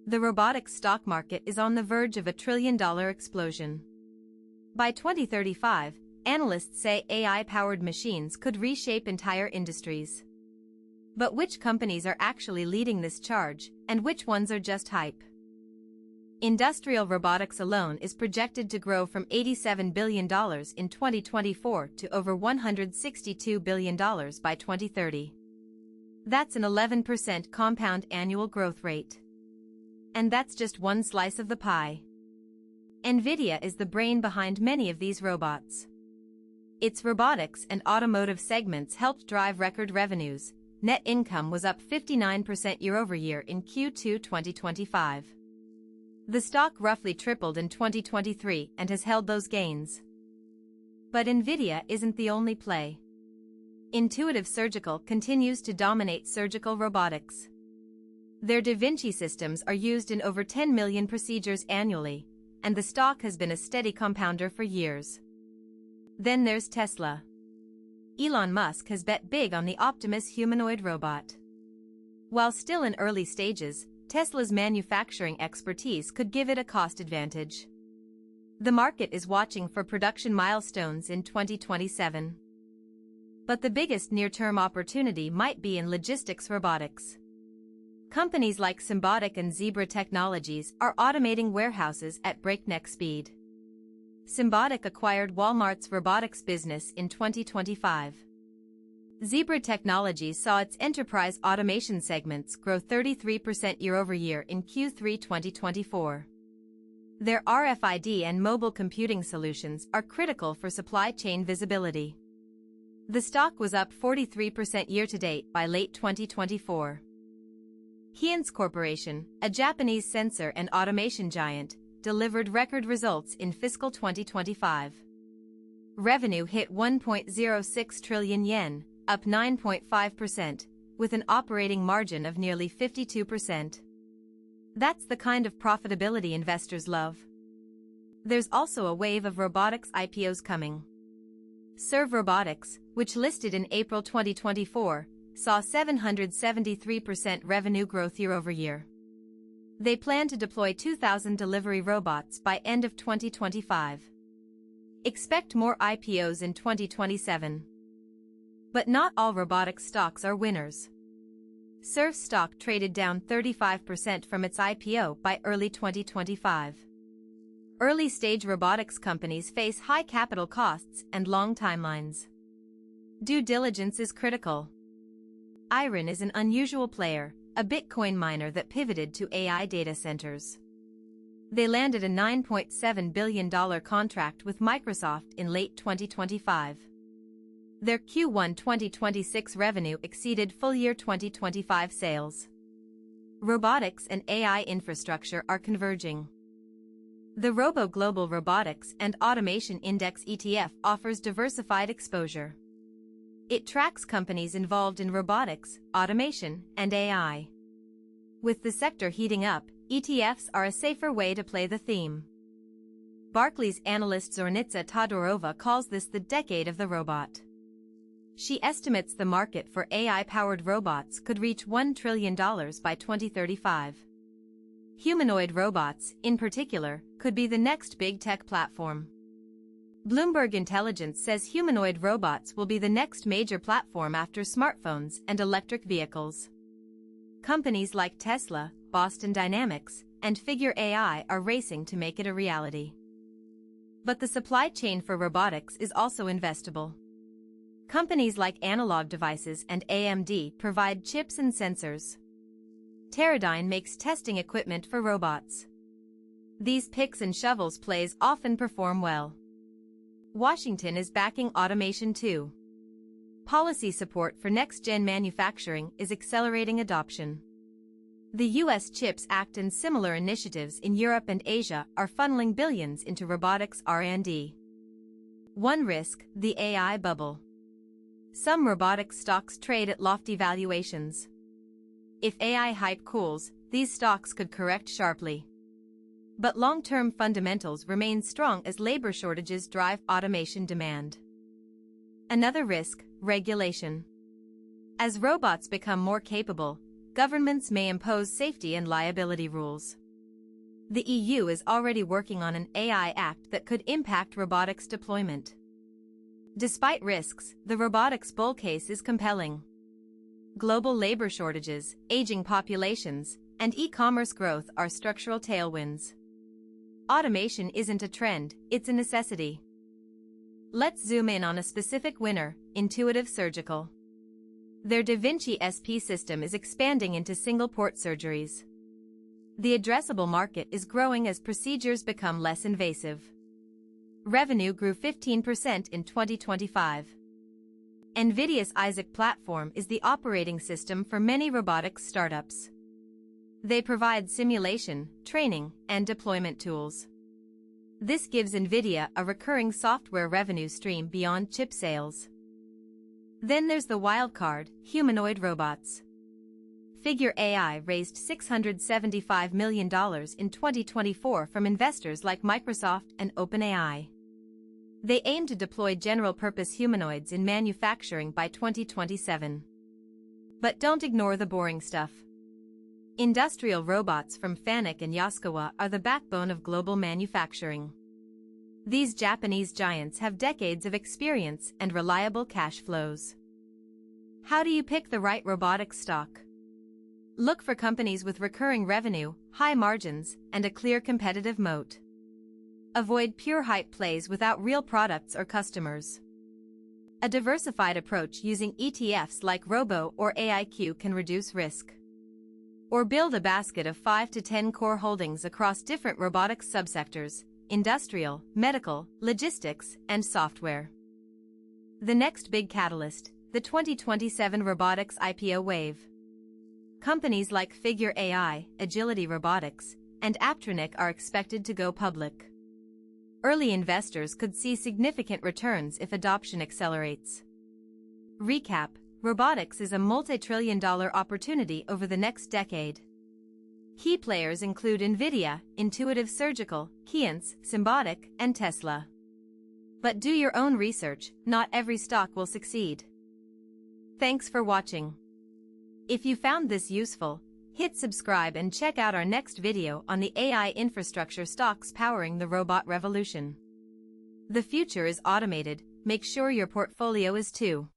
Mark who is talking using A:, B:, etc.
A: The robotics stock market is on the verge of a trillion-dollar explosion. By 2035, analysts say AI-powered machines could reshape entire industries. But which companies are actually leading this charge, and which ones are just hype? Industrial robotics alone is projected to grow from $87 billion in 2024 to over $162 billion by 2030. That's an 11% compound annual growth rate. And that's just one slice of the pie. NVIDIA is the brain behind many of these robots. Its robotics and automotive segments helped drive record revenues. Net income was up 59% year-over-year in Q2 2025. The stock roughly tripled in 2023 and has held those gains. But NVIDIA isn't the only play. Intuitive Surgical continues to dominate surgical robotics. Their Da Vinci systems are used in over 10 million procedures annually, and the stock has been a steady compounder for years. Then there's Tesla. Elon Musk has bet big on the Optimus humanoid robot. While still in early stages, Tesla's manufacturing expertise could give it a cost advantage. The market is watching for production milestones in 2027. But the biggest near-term opportunity might be in logistics robotics. Companies like Symbotic and Zebra Technologies are automating warehouses at breakneck speed. Symbotic acquired Walmart's robotics business in 2025. Zebra Technologies saw its enterprise automation segments grow 33% year-over-year in Q3 2024. Their RFID and mobile computing solutions are critical for supply chain visibility. The stock was up 43% year-to-date by late 2024. Keyence Corporation, a Japanese sensor and automation giant, delivered record results in fiscal 2025. Revenue hit 1.06 trillion yen, up 9.5%, with an operating margin of nearly 52%. That's the kind of profitability investors love. There's also a wave of robotics IPOs coming. Serve Robotics, which listed in April 2024, saw 773% revenue growth year-over-year. They plan to deploy 2,000 delivery robots by end of 2025. Expect more IPOs in 2027. But not all robotics stocks are winners. Serve stock traded down 35% from its IPO by early 2025. Early-stage robotics companies face high capital costs and long timelines. Due diligence is critical. Iron is an unusual player, a Bitcoin miner that pivoted to AI data centers. They landed a $9.7 billion contract with Microsoft in late 2025. Their Q1 2026 revenue exceeded full-year 2025 sales. Robotics and AI infrastructure are converging. The Robo Global Robotics and Automation Index ETF offers diversified exposure. It tracks companies involved in robotics, automation, and AI. With the sector heating up, ETFs are a safer way to play the theme. Barclays analyst Zornitsa Todorova calls this the decade of the robot. She estimates the market for AI-powered robots could reach $1 trillion by 2035. Humanoid robots, in particular, could be the next big tech platform. Bloomberg Intelligence says humanoid robots will be the next major platform after smartphones and electric vehicles. Companies like Tesla, Boston Dynamics, and Figure AI are racing to make it a reality. But the supply chain for robotics is also investable. Companies like Analog Devices and AMD provide chips and sensors. Teradyne makes testing equipment for robots. These picks and shovels plays often perform well. Washington is backing automation too. Policy support for next-gen manufacturing is accelerating adoption. The U.S. CHIPS Act and similar initiatives in Europe and Asia are funneling billions into robotics R&D. One risk, the AI bubble. Some robotics stocks trade at lofty valuations. If AI hype cools, these stocks could correct sharply. But long-term fundamentals remain strong as labor shortages drive automation demand. Another risk, regulation. As robots become more capable, governments may impose safety and liability rules. The EU is already working on an AI Act that could impact robotics deployment. Despite risks, the robotics bull case is compelling. Global labor shortages, aging populations, and e-commerce growth are structural tailwinds. Automation isn't a trend, it's a necessity. Let's zoom in on a specific winner, Intuitive Surgical. Their Da Vinci SP system is expanding into single-port surgeries. The addressable market is growing as procedures become less invasive. Revenue grew 15% in 2025. NVIDIA's Isaac platform is the operating system for many robotics startups. They provide simulation, training, and deployment tools. This gives NVIDIA a recurring software revenue stream beyond chip sales. Then there's the wildcard, humanoid robots. Figure AI raised $675 million in 2024 from investors like Microsoft and OpenAI. They aim to deploy general-purpose humanoids in manufacturing by 2027. But don't ignore the boring stuff. Industrial robots from Fanuc and Yaskawa are the backbone of global manufacturing. These Japanese giants have decades of experience and reliable cash flows. How do you pick the right robotics stock? Look for companies with recurring revenue, high margins, and a clear competitive moat. Avoid pure hype plays without real products or customers. A diversified approach using ETFs like Robo or AIQ can reduce risk. Or build a basket of 5 to 10 core holdings across different robotics subsectors: industrial, medical, logistics, and software. The next big catalyst, the 2027 robotics IPO wave. Companies like Figure AI, Agility Robotics, and Aptronic are expected to go public. Early investors could see significant returns if adoption accelerates. Recap: robotics is a multi-trillion-dollar opportunity over the next decade. Key players include NVIDIA, Intuitive Surgical, Keyence, Symbotic, and Tesla. But do your own research, not every stock will succeed. Thanks for watching. If you found this useful, hit subscribe and check out our next video on the AI infrastructure stocks powering the robot revolution. The future is automated, make sure your portfolio is too.